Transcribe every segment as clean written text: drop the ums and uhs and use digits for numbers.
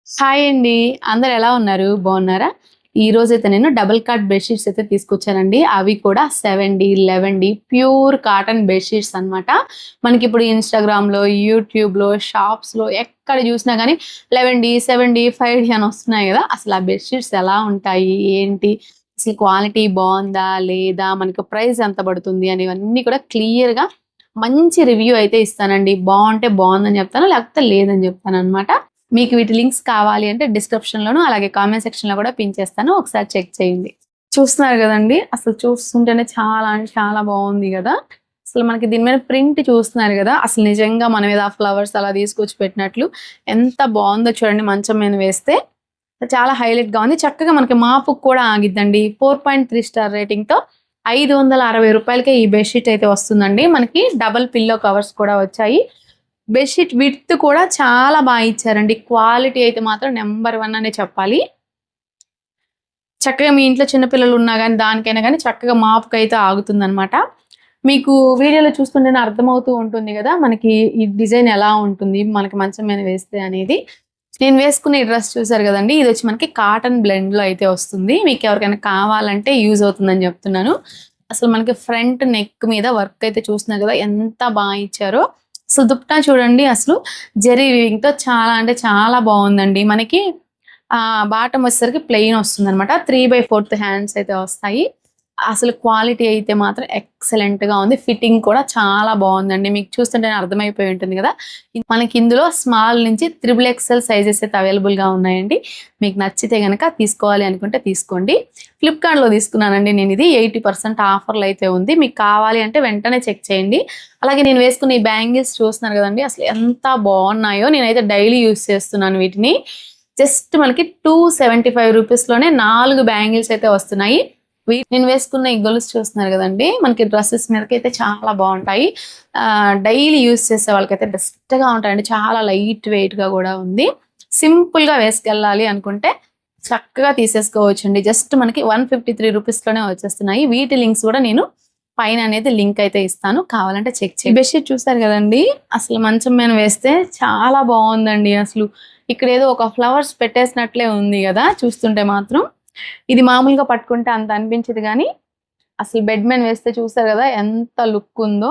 Hi అండి. అందరూ ఎలా ఉన్నారు? బాగున్నారా? ఈరోజైతే నేను డబుల్ కాట్ బెడ్‌షీట్స్ అయితే తీసుకొచ్చానండి. అవి కూడా 7D, 11D pure cotton bedsheets అనమాట. మనకిప్పుడు ఇన్‌స్టాగ్రామ్‌లో, యూట్యూబ్‌లో, షాప్స్‌లో ఎక్కడ చూసినా గానీ 11D, 7D, 5D అని వస్తున్నాయి గదా! అసలు ఆ బెడ్‌షీట్స్ ఎలా ఉంటాయి? ఏంటి? అసలు క్వాలిటీ బావుందా? లేదా? మనకు ప్రైస్ ఎంత పడుతుంది? అనేవన్నీ కూడా క్లియర్‌గా మంచి రివ్యూ అయితే ఇస్తానండి. బావుంటే బావుందని చెప్తాను. లేకపోతే లేదని చెప్తాననమాట. మీకు వీటి లింక్స్ కావాలి అంటే డిస్క్రిప్షన్‌లోను, అలాగే కామెంట్ సెక్షన్‌లో కూడా పిన్ చేస్తాను. ఒకసారి చెక్ చేయండి. చూస్తున్నారు గదండీ! అసలు చూస్తుంటేనే చాలా అంటే చాలా బావుంది గదా! అసలు మనకి దీని మీద ప్రింట్ చూస్తున్నారు గదా! అసలు నిజంగా మన మీద ఆ ఫ్లవర్స్ అలా తీసుకొచ్చి పెట్టినట్లు ఎంత బావుందో చూడండి మంచం మీద వేస్తే. చాలా హైలైట్‌గా ఉంది. చక్కగా మనకి మాపుకి కూడా ఆగిద్దండి. 4.3 స్టార్ రేటింగ్‌తో రూ. 560కే ఈ బెడ్‌షీట్ అయితే వస్తుందండి. మనకి డబుల్ పిల్లో కవర్స్ కూడా వచ్చాయి. బెడ్‌షీట్ విడ్త్ కూడా చాలా ఇచ్చారండి. క్వాలిటీ అయితే మాత్రం నంబర్ 1 అనే చెప్పాలి. చక్కగా మీ ఇంట్లో చిన్న పిల్లలు ఉన్నా గానీ, దానికైనా గానీ చక్కగా మాపుకైతే ఆగుతుందనమాట. మీకు వీడియోలో చూస్తుంటేనే అర్థమవుతూ ఉంటుంది గదా! మనకి ఈ డిజైన్ ఎలా ఉంటుంది, మనకి మంచం మీద వేస్తే అనేది. నేను వేసుకున్న ఈ డ్రెస్ చూసారు గదండీ! ఇదొచ్చి మనకి కాటన్ బ్లెండ్‌లో అయితే వస్తుంది. మీకెవరికైనా కావాలంటే యూజ్ అవుతుందని జెప్తున్నాను. అసలు మనకి ఫ్రంట్ నెక్ మీద వర్క్ అయితే చూస్తున్నారు గదా! ఎంత ఇచ్చారో. అసలు దుపట్టా చూడండి అసలు జెరీ వీవింగ్‌తో చాలా అంటే చాలా బావుందండి. మనకి బాటమ్ వచ్చేసరికి ప్లెయిన్ వస్తుందనమాట. 3/4 హ్యాండ్స్ అయితే వస్తాయి. అసలు క్వాలిటీ అయితే మాత్రం ఎక్సలెంట్‌గా ఉంది. ఫిట్టింగ్ కూడా చాలా బావుందండి. మీకు చూస్తుంటేనే అర్థమైపోయి ఉంటుంది గదా! మనకి ఇందులో స్మాల్ నుంచి త్రిబుల్ ఎక్సెల్ సైజెస్ అయితే అవైలబుల్‌గా ఉన్నాయండి. మీకు నచ్చితే గనక తీసుకోవాలి అనుకుంటే తీసుకోండి. ఫ్లిప్‌కార్ట్‌లో తీసుకున్నానండి నేనిది. 80% ఆఫర్‌లో అయితే ఉంది. మీకు కావాలి అంటే వెంటనే చెక్ చేయండి. అలాగే నేను వేసుకున్న ఈ బ్యాంగిల్స్ చూస్తున్నారు గదండీ! అసలు ఎంత బావున్నాయో. నేనైతే డైలీ యూజ్ చేస్తున్నాను వీటిని. జస్ట్ మనకి 275 రూపీస్‌లోనే 4 బ్యాంగిల్స్ అయితే వస్తున్నాయి. నేను వేసుకున్న ఈ గొలుసు చూస్తున్నారు గదండీ! మనకి డ్రెసెస్ మీదకైతే చాలా బావుంటాయి. డైలీ యూజ్ చేసే వాళ్ళకైతే బెస్ట్‌గా ఉంటాయండి. చాలా లైట్ వెయిట్‌గా గూడా ఉంది. సింపుల్‌గా వేసుకెళ్ళాలి అనుకుంటే చక్కగా తీసేసుకోవచ్చండి. జస్ట్ మనకి 153 రూపీస్‌లోనే వచ్చేస్తున్నాయి. వీటి లింక్స్ గూడా నేను పైన అనేది లింక్ అయితే ఇస్తాను. కావాలంటే చెక్ చేయండి. బెడ్‌షీట్ చూసారు గదండీ! అసలు మంచం మీద వేస్తే చాలా బావుందండి అసలు. ఇక్కడేదో ఒక ఫ్లవర్స్ పెట్టేసినట్లే ఉంది గదా! చూస్తుంటే మాత్రం. ఇది మామూలుగా పట్టుకుంటే అంత అనిపించదు గానీ, అసలు బెడ్ మీద వేస్తే చూసారు గదా! ఎంత లుక్ ఉందో.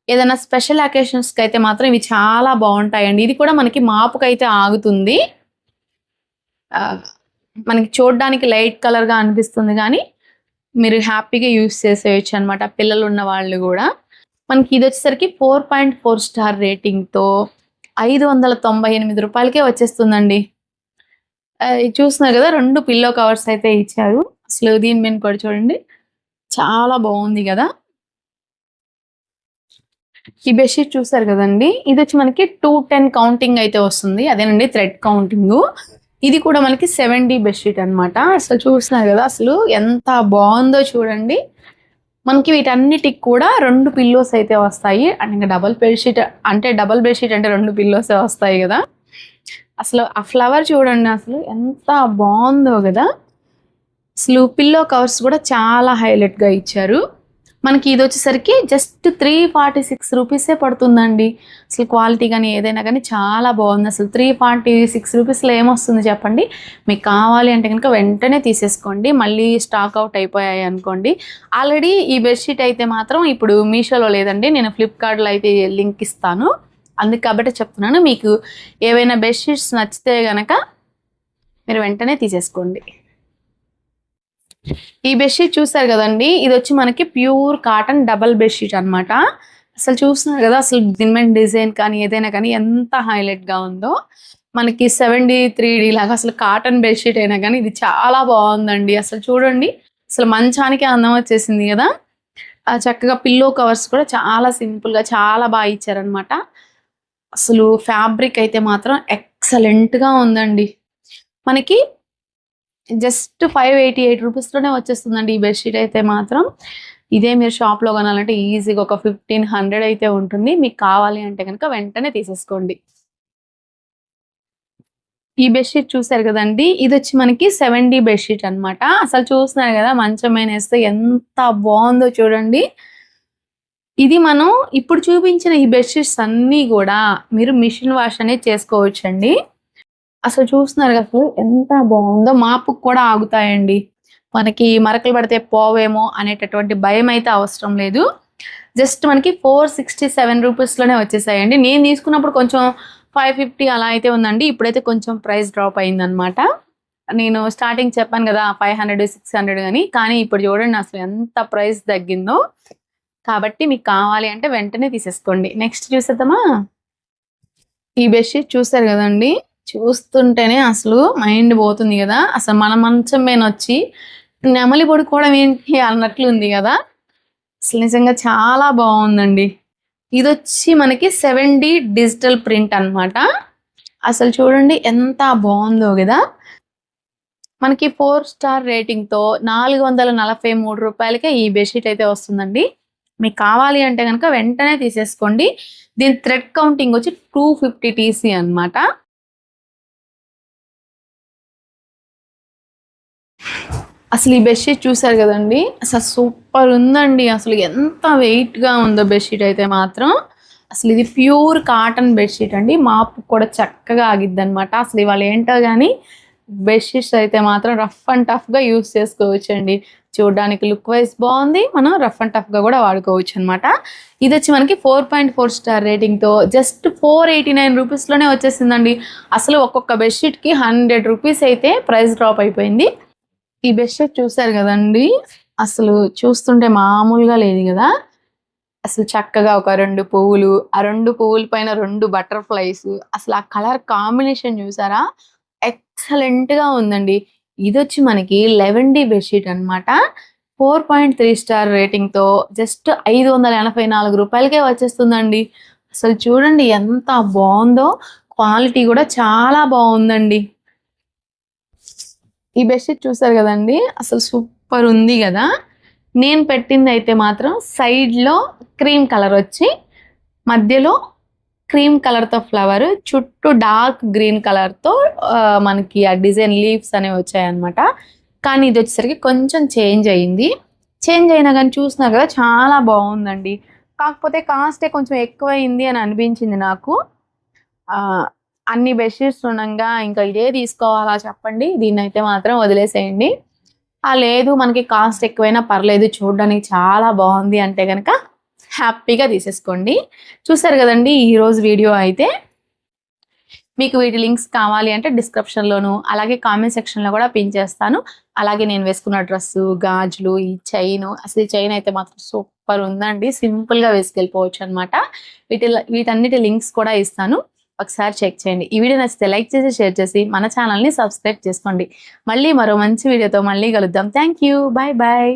ఏదైనా స్పెషల్ అకేషన్స్‌కైతే మాత్రం ఇవి చాలా బావుంటాయండి. ఇది కూడా మనకి మాపుకైతే ఆగుతుంది. ఆహ్, మనకి చూడ్డానికి లైట్ కలర్‌గా అనిపిస్తుంది గానీ, మీరు హ్యాపీగా యూజ్ చేసేయొచ్చనమాట. పిల్లలున్న వాళ్ళు గూడా. మనకి ఇదొచ్చేసరికి 4.4 స్టార్ రేటింగ్‌తో రూ. 598కే వచ్చేస్తుందండి. ఇది చూస్తున్నారు గదా! 2 పిల్లో కవర్స్ అయితే ఇచ్చారు. అసలు దీని మీద కూడా చూడండి. చాలా బావుంది గదా! ఈ బెడ్‌షీట్ చూసారు గదండీ! ఇదొచ్చి మనకి 210 కౌంటింగ్ అయితే వస్తుంది. అదేనండి థ్రెడ్ కౌంటింగు. ఇది కూడా మనకి 7D బెడ్‌షీట్ అనమాట. అసలు చూస్తున్నారు గదా! అసలు ఎంత బావుందో చూడండి. మనకి వీటన్నిటికి కూడా 2 పిల్లోస్ అయితే వస్తాయి. అండ్ ఇంక డబుల్ బెడ్‌షీట్ అంటే 2 పిల్లోసే వస్తాయి గదా! అసలు ఆ ఫ్లవర్ చూడండి అసలు ఎంత బావుందో గదా! అసలు పిల్లో కవర్స్ కూడా చాలా హైలైట్‌గా ఇచ్చారు. మనకి ఇదొచ్చేసరికి జస్ట్ 346 రూపీసే పడుతుందండి. అసలు క్వాలిటీ గాని, ఏదైనా గాని చాలా బావుంది. అసలు 346 రూపీస్‌లో ఏమొస్తుంది చెప్పండి? మీకు కావాలి అంటే గనుక వెంటనే తీసేసుకోండి. మళ్ళీ స్టాక్ ఔట్ అయిపోయాయి అనుకోండి. ఆల్రెడీ ఈ బెడ్‌షీట్ అయితే మాత్రం ఇప్పుడు మీషోలో లేదండి. నేను ఫ్లిప్‌కార్ట్‌లో అయితే లింక్ ఇస్తాను. అందుకు కాబట్టే చెప్తున్నాను. మీకు ఏవైనా బెడ్‌షీట్స్ నచ్చితే గనక మీరు వెంటనే తీసేసుకోండి. ఈ బెడ్‌షీట్ చూసారు గదండీ! ఇదొచ్చి మనకి ప్యూర్ కాటన్ డబుల్ బెడ్‌షీట్ అనమాట. అసలు చూస్తున్నారు గదా! అసలు దీని మీద డిజైన్ కానీ, ఏదైనా కానీ ఎంత హైలైట్‌గా ఉందో. మనకి 7D, 3D లాగా అసలు కాటన్ బెడ్‌షీట్ అయినా గానీ ఇది చాలా బావుందండి. అసలు చూడండి. అసలు మంచానికే అందం వచ్చేసింది గదా! చక్కగా పిల్లో కవర్స్ కూడా చాలా సింపుల్‌గా చాలా ఇచ్చారనమాట. అసలు ఫ్యాబ్రిక్ అయితే మాత్రం ఎక్సలెంట్‌గా ఉందండి. మనకి జస్ట్ 588 రూపీస్‌లోనే వచ్చేస్తుందండి ఈ బెడ్‌షీట్ అయితే మాత్రం. ఇదే మీరు షాప్‌లో కొనాలంటే ఈజీగా ఒక 1500 అయితే ఉంటుంది. మీకు కావాలి అంటే గనక వెంటనే తీసేసుకోండి. ఈ బెడ్‌షీట్ చూసారు గదండీ! ఇదొచ్చి మనకి 7D బెడ్‌షీట్ అనమాట. అసలు చూస్తున్నారు గదా! మంచం మీనేస్తే ఎంత బావుందో చూడండి. ఇది మనం ఇప్పుడు చూపించిన ఈ బెడ్‌షీట్స్ అన్నీ గూడా మీరు మిషన్ వాష్ అనేది చేసుకోవచ్చండి. అసలు చూస్తున్నారు కదా అసలు ఎంత బాగుందో. మాపుకు కూడా ఆగుతాయండి. మనకి మరకలు పడితే పోవేమో అనేటటువంటి భయం అయితే అవసరం లేదు. జస్ట్ మనకి 467 రూపీస్లోనే వచ్చేసాయండి. నేను తీసుకున్నప్పుడు కొంచెం 550 అలా అయితే ఉందండి. ఇప్పుడైతే కొంచెం ప్రైస్ డ్రాప్ అయిందనమాట. నేను స్టార్టింగ్ చెప్పాను కదా 500 600 అని, కానీ ఇప్పుడు చూడండి అసలు ఎంత ప్రైస్ తగ్గిందో. కాబట్టి మీకు కావాలి అంటే వెంటనే తీసేసుకోండి. నెక్స్ట్ చూసేద్దామా. ఈ బెడ్షీట్ చూసారు కదండి, చూస్తుంటేనే అసలు మైండ్ పోతుంది కదా. అసలు మన మంచం మీద వచ్చి నెమలి పడుకోవడం ఏంటి అన్నట్లు ఉంది కదా. అసలు నిజంగా చాలా బాగుందండి. ఇది వచ్చి మనకి 7D డిజిటల్ ప్రింట్ అన్నమాట. అసలు చూడండి ఎంత బాగుందో కదా. మనకి 4 స్టార్ రేటింగ్తో 443 రూపాయలకే ఈ బెడ్షీట్ అయితే వస్తుందండి. మీకు కావాలి అంటే కనుక వెంటనే తీసేసుకోండి. దీని థ్రెడ్ కౌంటింగ్ వచ్చి 250 TC అన్నమాట. అసలు ఈ బెడ్షీట్ చూసారు కదండి, అసలు సూపర్ ఉందండి. అసలు ఎంత వెయిట్గా ఉందో బెడ్షీట్ అయితే మాత్రం. అసలు ఇది ప్యూర్ కాటన్ బెడ్షీట్ అండి. మాపు కూడా చక్కగా ఆగిద్ది అనమాట. అసలు ఇవాళ ఏంటో కానీ బెడ్షీట్స్ అయితే మాత్రం రఫ్ అండ్ టఫ్గా యూస్ చేసుకోవచ్చు అండి. చూడడానికి లుక్ వైజ్ బాగుంది, మనం రఫ్ అండ్ టఫ్గా కూడా వాడుకోవచ్చు అనమాట. ఇది వచ్చి మనకి 4.4 స్టార్ రేటింగ్తో జస్ట్ 489 రూపీస్లోనే వచ్చేసిందండి. అసలు ఒక్కొక్క బెడ్షీట్కి 100 రూపీస్ అయితే ప్రైస్ డ్రాప్ అయిపోయింది. ఈ బెడ్షీట్ చూసారు కదండి, అసలు చూస్తుంటే మామూలుగా లేదు కదా. అసలు చక్కగా ఒక 2 పువ్వులు, ఆ 2 పువ్వుల పైన 2 బటర్ఫ్లైస్, అసలు ఆ కలర్ కాంబినేషన్ చూసారా, ఎక్సలెంట్గా ఉందండి. ఇది వచ్చి మనకి 11D బెడ్షీట్ అనమాట. 4.3 స్టార్ రేటింగ్తో జస్ట్ 584 రూపాయలకే వచ్చేస్తుందండి. అసలు చూడండి ఎంత బాగుందో, క్వాలిటీ కూడా చాలా బాగుందండి. ఈ బెడ్షీట్ చూసారు కదండి, అసలు సూపర్ ఉంది కదా. నేను పెట్టింది అయితే మాత్రం సైడ్లో క్రీమ్ కలర్ వచ్చి మధ్యలో క్రీమ్ కలర్తో ఫ్లవర్, చుట్టూ డార్క్ గ్రీన్ కలర్తో మనకి ఆ డిజైన్ లీవ్స్ అనేవి వచ్చాయన్నమాట. కానీ ఇది వచ్చేసరికి కొంచెం చేంజ్ అయ్యింది. చేంజ్ అయినా కానీ చూస్తున్నారు కదా చాలా బాగుందండి. కాకపోతే కాస్టే కొంచెం ఎక్కువైంది అని అనిపించింది నాకు. అన్ని బెడ్షీట్స్ ఉండగా ఇంకా ఇదే తీసుకోవాలా చెప్పండి, దీన్ని అయితే మాత్రం వదిలేసేయండి. లేదు మనకి కాస్ట్ ఎక్కువైనా పర్లేదు, చూడడానికి చాలా బాగుంది అంటే కనుక హ్యాపీగా తీసేసుకోండి. చూసారు కదండి ఈరోజు వీడియో అయితే. మీకు వీటి లింక్స్ కావాలి అంటే డిస్క్రిప్షన్లోను అలాగే కామెంట్ సెక్షన్లో కూడా పిన్ చేస్తాను. అలాగే నేను వేసుకున్న డ్రెస్సు, గాజులు, ఈ చైన్, అసలు ఈ చైన్ అయితే మాత్రం సూపర్ ఉందండి. సింపుల్గా వేసుకెళ్ళిపోవచ్చు అనమాట. వీటన్నిటి లింక్స్ కూడా ఇస్తాను, ఒకసారి చెక్ చేయండి. ఈ వీడియో నచ్చితే లైక్ చేసి షేర్ చేసి మన ఛానల్ని సబ్స్క్రైబ్ చేసుకోండి. మళ్ళీ మరో మంచి వీడియోతో మళ్ళీ కలుద్దాం. Thank you, bye bye.